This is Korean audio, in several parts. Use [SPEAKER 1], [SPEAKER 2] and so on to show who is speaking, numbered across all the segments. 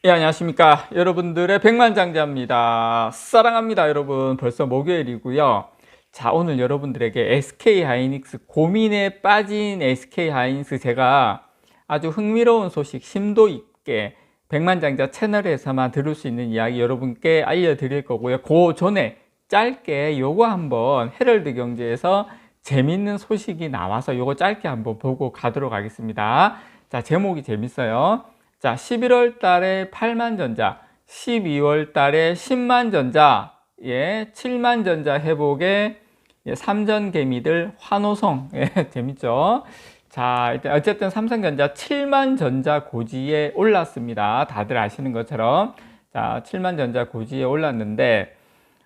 [SPEAKER 1] 예, 안녕하십니까. 여러분들의 백만장자입니다. 사랑합니다, 여러분. 벌써 목요일이고요. 자, 오늘 여러분들에게 SK하이닉스 고민에 빠진 SK하이닉스 제가 아주 흥미로운 소식 심도 있게 백만장자 채널에서만 들을 수 있는 이야기 여러분께 알려드릴 거고요. 그 전에 짧게 요거 한번 헤럴드 경제에서 재밌는 소식이 나와서 요거 짧게 한번 보고 가도록 하겠습니다. 자, 제목이 재밌어요. 자, 11월 달에 8만 전자, 12월 달에 10만 전자, 7만 전자 회복에 삼전 개미들 환호성. 재밌죠? 자, 어쨌든 삼성전자 7만 전자 고지에 올랐습니다. 다들 아시는 것처럼. 자, 7만 전자 고지에 올랐는데,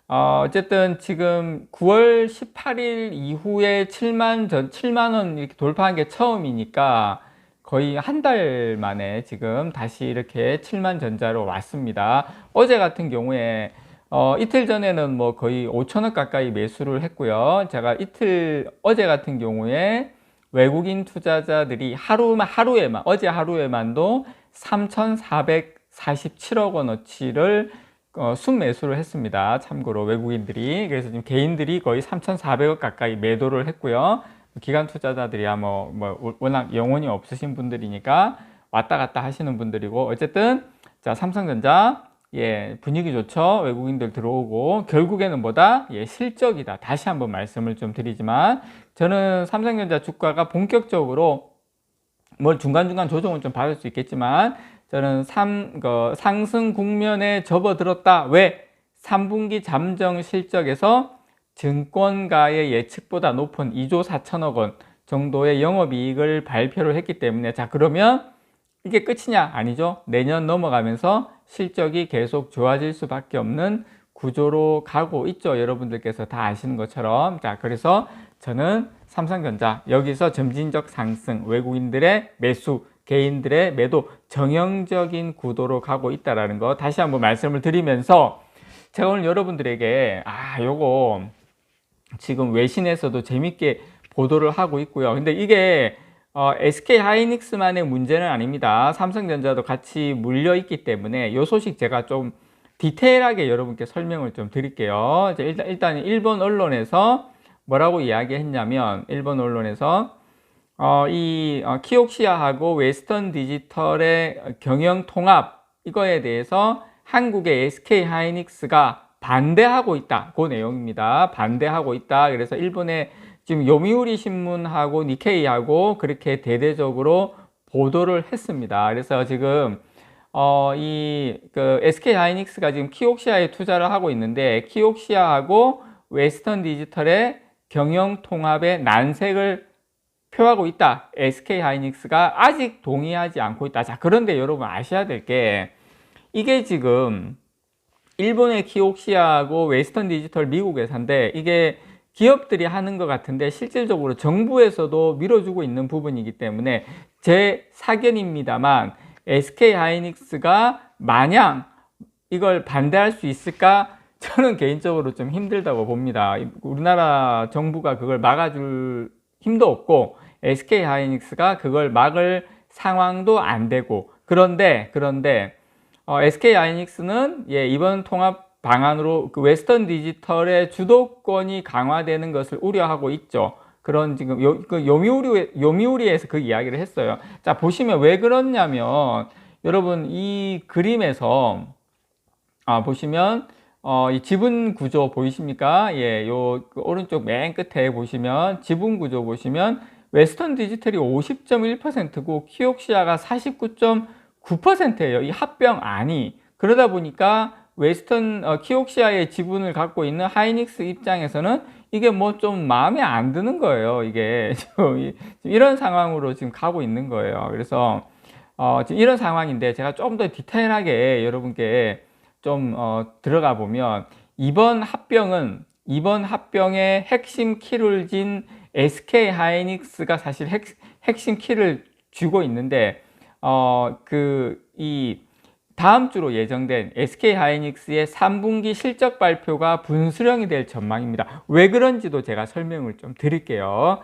[SPEAKER 1] 어쨌든 지금 9월 18일 이후에 7만 원 이렇게 돌파한 게 처음이니까 거의 한 달 만에 지금 다시 이렇게 7만 전자로 왔습니다. 어제 같은 경우에 이틀 전에는 뭐 거의 5천원 가까이 매수를 했고요. 제가 어제 같은 경우에 외국인 투자자들이 하루에만 어제 하루에만도 3,447억 원어치를 순매수를 했습니다. 참고로 외국인들이. 그래서 지금 개인들이 거의 3,400억 가까이 매도를 했고요. 기관 투자자들이야 워낙 영혼이 없으신 분들이니까 왔다 갔다 하시는 분들이고, 어쨌든 자, 삼성전자 분위기 좋죠. 외국인들 들어오고 결국에는 뭐다? 실적이다. 다시 한번 말씀을 좀 드리지만, 저는 삼성전자 주가가 본격적으로 뭘 중간중간 조정은 좀 받을 수 있겠지만 저는 상승 국면에 접어들었다. 왜? 3분기 잠정 실적에서 증권가의 예측보다 높은 2조 4천억 원 정도의 영업이익을 발표를 했기 때문에, 자, 그러면 이게 끝이냐? 아니죠. 내년 넘어가면서 실적이 계속 좋아질 수밖에 없는 구조로 가고 있죠. 여러분들께서 다 아시는 것처럼. 자, 그래서 저는 삼성전자 여기서 점진적 상승, 외국인들의 매수, 개인들의 매도, 정형적인 구도로 가고 있다는 거 다시 한번 말씀을 드리면서, 제가 오늘 여러분들에게 요거 지금 외신에서도 재밌게 보도를 하고 있고요. 근데 이게 SK하이닉스만의 문제는 아닙니다. 삼성전자도 같이 물려 있기 때문에 이 소식 제가 좀 디테일하게 여러분께 설명을 좀 드릴게요. 일단 일본 언론에서 뭐라고 이야기했냐면, 일본 언론에서 키옥시아하고 웨스턴 디지털의 경영 통합, 이거에 대해서 한국의 SK하이닉스가 반대하고 있다. 그 내용입니다. 반대하고 있다. 그래서 일본의 지금 요미우리 신문하고 니케이하고 그렇게 대대적으로 보도를 했습니다. 그래서 지금 SK하이닉스가 지금 키옥시아에 투자를 하고 있는데, 키옥시아하고 웨스턴 디지털의 경영 통합의 난색을 표하고 있다. SK하이닉스가 아직 동의하지 않고 있다. 자, 그런데 여러분 아셔야 될 게, 이게 지금 일본의 키옥시아하고 웨스턴 디지털 미국 회사인데, 이게 기업들이 하는 것 같은데 실질적으로 정부에서도 밀어주고 있는 부분이기 때문에, 제 사견입니다만 SK하이닉스가 마냥 이걸 반대할 수 있을까? 저는 개인적으로 좀 힘들다고 봅니다. 우리나라 정부가 그걸 막아줄 힘도 없고 SK하이닉스가 그걸 막을 상황도 안 되고, 그런데 SK하이닉스는 이번 통합 방안으로 그 웨스턴 디지털의 주도권이 강화되는 것을 우려하고 있죠. 그런 지금 요미우리에서 그 이야기를 했어요. 자, 보시면 왜 그러냐면, 여러분 이 그림에서 보시면 이 지분 구조 보이십니까? 요 오른쪽 맨 끝에 보시면 지분 구조 보시면 웨스턴 디지털이 50.1%고 키옥시아가 49.9%예요. 이 합병안이. 그러다 보니까 키옥시아의 지분을 갖고 있는 하이닉스 입장에서는 이게 뭐 좀 마음에 안 드는 거예요. 이게 지금 이런 상황으로 지금 가고 있는 거예요. 그래서 지금 이런 상황인데, 제가 좀 더 디테일하게 여러분께 좀 들어가 보면, 이번 합병의 핵심 키를 진 SK하이닉스가 사실 핵심 키를 쥐고 있는데, 이 다음 주로 예정된 SK하이닉스의 3분기 실적 발표가 분수령이 될 전망입니다. 왜 그런지도 제가 설명을 좀 드릴게요.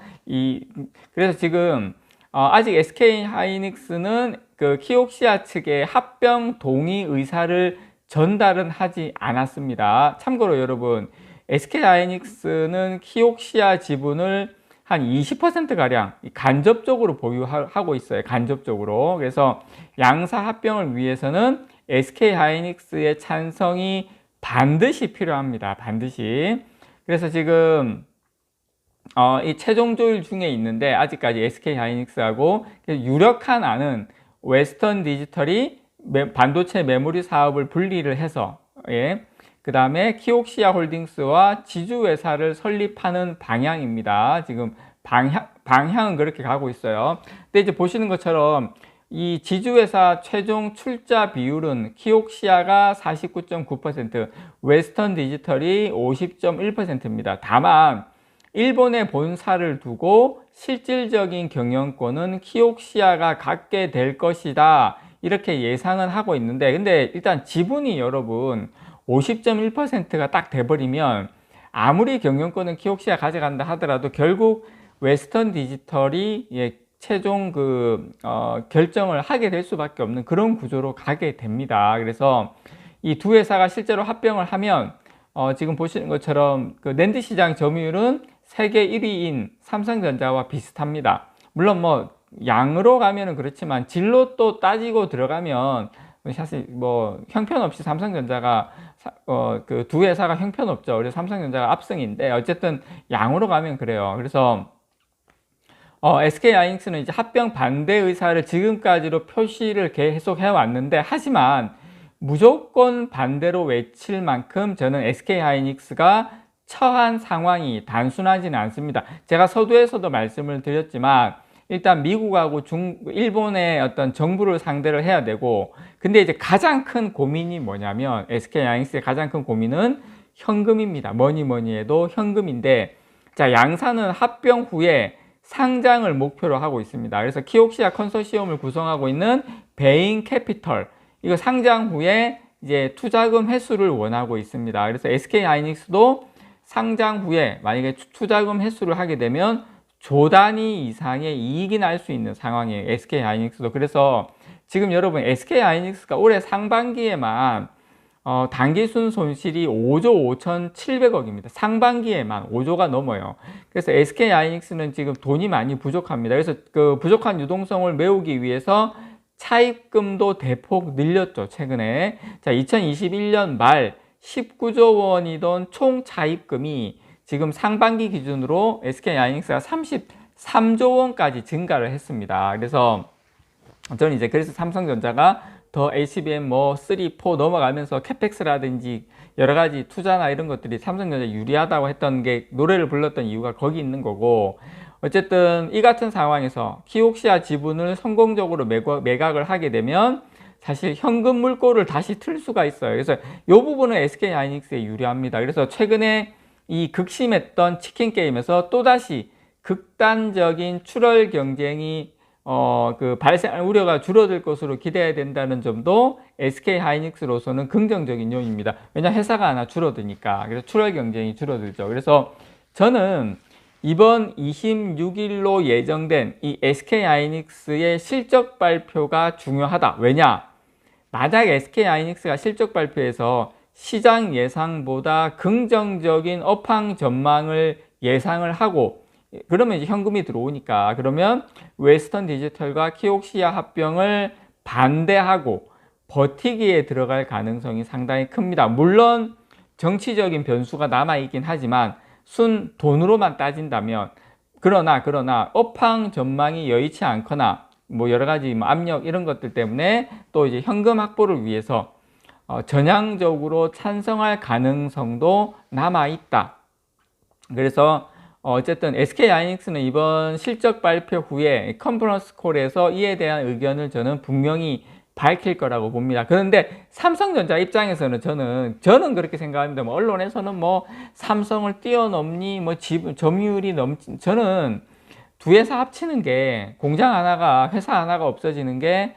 [SPEAKER 1] 그래서 지금 아직 SK하이닉스는 그 키옥시아 측에 합병 동의 의사를 전달은 하지 않았습니다. 참고로 여러분, SK하이닉스는 키옥시아 지분을 한 20%가량 간접적으로 보유하고 있어요. 간접적으로. 그래서 양사 합병을 위해서는 SK하이닉스의 찬성이 반드시 필요합니다. 반드시. 그래서 지금 이 최종 조율 중에 있는데 아직까지 SK하이닉스하고 유력한 안은 웨스턴 디지털이 반도체 메모리 사업을 분리를 해서 그 다음에 키옥시아 홀딩스와 지주회사를 설립하는 방향입니다. 지금 방향은 그렇게 가고 있어요. 근데 이제 보시는 것처럼 이 지주회사 최종 출자 비율은 키옥시아가 49.9%, 웨스턴 디지털이 50.1%입니다. 다만 일본의 본사를 두고 실질적인 경영권은 키옥시아가 갖게 될 것이다, 이렇게 예상은 하고 있는데, 근데 일단 지분이 여러분 50.1%가 딱 돼버리면 아무리 경영권은 키옥시아 가져간다 하더라도 결국 웨스턴 디지털이 최종 결정을 하게 될 수밖에 없는 그런 구조로 가게 됩니다. 그래서 이 두 회사가 실제로 합병을 하면 지금 보시는 것처럼 그 낸드 시장 점유율은 세계 1위인 삼성전자와 비슷합니다. 물론 뭐 양으로 가면은 그렇지만 질로 또 따지고 들어가면 사실 뭐 형편없이 삼성전자가 그 두 회사가 형편없죠. 그래서 삼성전자가 압승인데 어쨌든 양으로 가면 그래요. 그래서 SK하이닉스는 이제 합병 반대 의사를 지금까지로 표시를 계속 해왔는데, 하지만 무조건 반대로 외칠 만큼 저는 SK하이닉스가 처한 상황이 단순하지는 않습니다. 제가 서두에서도 말씀을 드렸지만 일단 미국하고 일본의 어떤 정부를 상대를 해야 되고, 근데 이제 가장 큰 고민이 뭐냐면 SK하이닉스의 가장 큰 고민은 현금입니다. 뭐니 해도 현금인데, 자, 양사는 합병 후에 상장을 목표로 하고 있습니다. 그래서 키옥시아 컨소시엄을 구성하고 있는 베인 캐피털, 이거 상장 후에 이제 투자금 회수를 원하고 있습니다. 그래서 SK하이닉스도 상장 후에 만약에 투자금 회수를 하게 되면 조 단위 이상의 이익이 날 수 있는 상황이에요. SK하이닉스도. 그래서 지금 여러분 SK하이닉스가 올해 상반기에만 당기순 손실이 5조 5,700억입니다. 상반기에만 5조가 넘어요. 그래서 SK하이닉스는 지금 돈이 많이 부족합니다. 그래서 그 부족한 유동성을 메우기 위해서 차입금도 대폭 늘렸죠, 최근에. 자, 2021년 말 19조 원이던 총 차입금이 지금 상반기 기준으로 SK하이닉스가 33조 원까지 증가를 했습니다. 그래서 저는 이제 그래서 삼성전자가 더 HBM 3, 4 넘어가면서 캐펙스라든지 여러 가지 투자나 이런 것들이 삼성전자 유리하다고 했던 게 노래를 불렀던 이유가 거기 있는 거고, 어쨌든 이 같은 상황에서 키옥시아 지분을 성공적으로 매각을 하게 되면 사실 현금 물꼬를 다시 틀 수가 있어요. 그래서 이 부분은 SK하이닉스에 유리합니다. 그래서 최근에 이 극심했던 치킨 게임에서 또다시 극단적인 출혈 경쟁이 발생할 우려가 줄어들 것으로 기대해야 된다는 점도 SK하이닉스로서는 긍정적인 요인입니다. 왜냐하면 회사가 하나 줄어드니까. 그래서 출혈 경쟁이 줄어들죠. 그래서 저는 이번 26일로 예정된 이 SK하이닉스의 실적 발표가 중요하다. 왜냐? 만약 SK하이닉스가 실적 발표에서 시장 예상보다 긍정적인 업황 전망을 예상을 하고, 그러면 이제 현금이 들어오니까, 그러면 웨스턴 디지털과 키옥시아 합병을 반대하고 버티기에 들어갈 가능성이 상당히 큽니다. 물론 정치적인 변수가 남아있긴 하지만 순 돈으로만 따진다면, 그러나 업황 전망이 여의치 않거나 뭐 여러 가지 압력 이런 것들 때문에 또 이제 현금 확보를 위해서 전향적으로 찬성할 가능성도 남아있다. 그래서 어쨌든 SK하이닉스는 이번 실적 발표 후에 컨퍼런스 콜에서 이에 대한 의견을 저는 분명히 밝힐 거라고 봅니다. 그런데 삼성전자 입장에서는 저는 그렇게 생각합니다. 뭐 언론에서는 뭐 삼성을 뛰어넘니 뭐 점유율이 넘지, 저는 두 회사 합치는 게, 공장 하나가, 회사 하나가 없어지는 게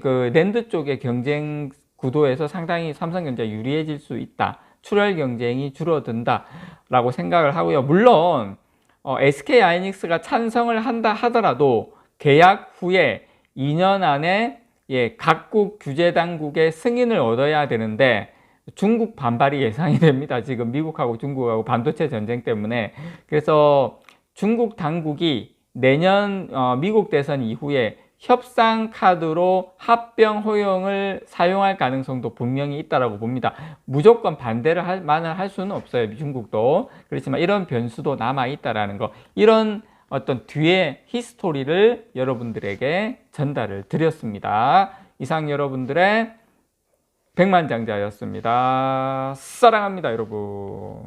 [SPEAKER 1] 그 낸드 쪽의 경쟁 구도에서 상당히 삼성전자 유리해질 수 있다. 출혈 경쟁이 줄어든다 라고 생각을 하고요. 물론 SK하이닉스가 찬성을 한다 하더라도 계약 후에 2년 안에 각국 규제 당국의 승인을 얻어야 되는데 중국 반발이 예상이 됩니다. 지금 미국하고 중국하고 반도체 전쟁 때문에. 그래서 중국 당국이 내년 미국 대선 이후에 협상 카드로 합병 허용을 사용할 가능성도 분명히 있다고 봅니다. 무조건 반대를 할 수는 없어요. 중국도. 그렇지만 이런 변수도 남아 있다라는 거. 이런 어떤 뒤의 히스토리를 여러분들에게 전달을 드렸습니다. 이상 여러분들의 백만장자였습니다. 사랑합니다, 여러분.